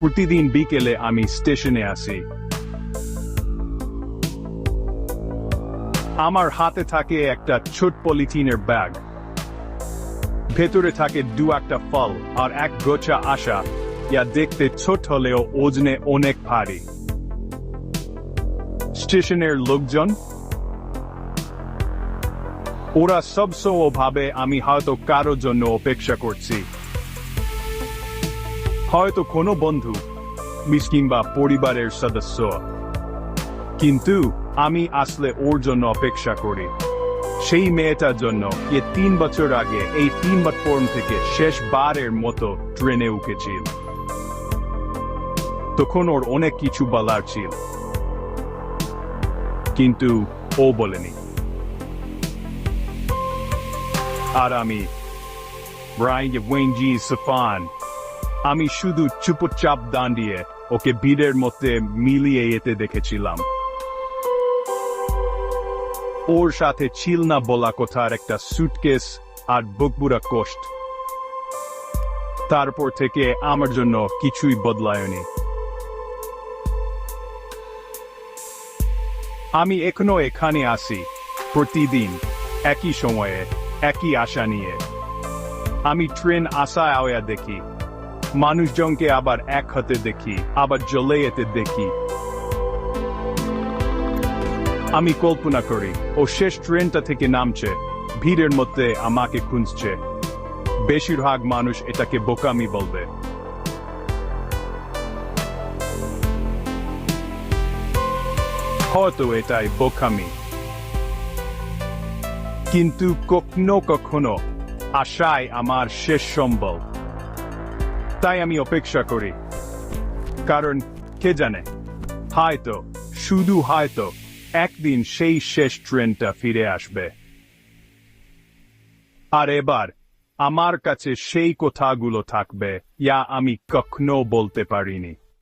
প্রতিদিন বিকেলে আমি স্টেশনে আসি। আমার হাতে থাকে একটা ছোট পলিথিনের ব্যাগ। ভেতরে থাকে একটা ফল আর এক গোছা আশা, যা দেখতে ছোট হলেও ওজনে অনেক ভারী। স্টেশনের লোকজন, ওরা সবসময় ভাবে আমি হয়তো কারোর জন্য অপেক্ষা করছি, হয়তো কোনো বন্ধু, কিংবা পরিবারের সদস্য। কিন্তু আমি আসলে ওর জন্য অপেক্ষা করি, সেই মেয়েটার জন্য, 3 বছর আগে এই 3 প্ল্যাটফর্ম থেকে শেষবারের মতো ট্রেনে উঠেছিল। তখন ওর অনেক কিছু বলার ছিল, কিন্তু ও বলেনি। আর আমি, আমি শুধু চুপচাপ দাঁড়িয়ে ওকে ভিড়ের মধ্যে মিলিয়ে যেতে দেখেছিলাম। ওর সাথে ছিল না বলা কথার একটা সুটকেস আর বুকভরা কষ্ট। তারপর থেকে আমার জন্য কিছুই বদলায়নি। আমি এখনো এখানে আসি, প্রতিদিন একই সময়ে, একই আশা নিয়ে। আমি ট্রেন আসা আওয়া দেখি, মানুষজনকে আবার এক হতে দেখি, আবার জ্বলে যেতে দেখি। আমি কল্পনা করি ও শেষ ট্রেনটা থেকে নামছে, ভিড়ের মধ্যে আমাকে খুঁজছে। বেশিরভাগ মানুষ এটাকে বোকামি বলবে, হয়তো এটাই বোকামি, কিন্তু কখনো কখনো আশাই আমার শেষ সম্বল। তাই আমি অপেক্ষা করি, কারণ কে জানে, হয়তো, শুধু হয়তো একদিন সেই শেষ ট্রেনটা ফিরে আসবে। আর এবার আমার কাছে সেই কথাগুলো থাকবে, যা আমি কখনো বলতে পারিনি।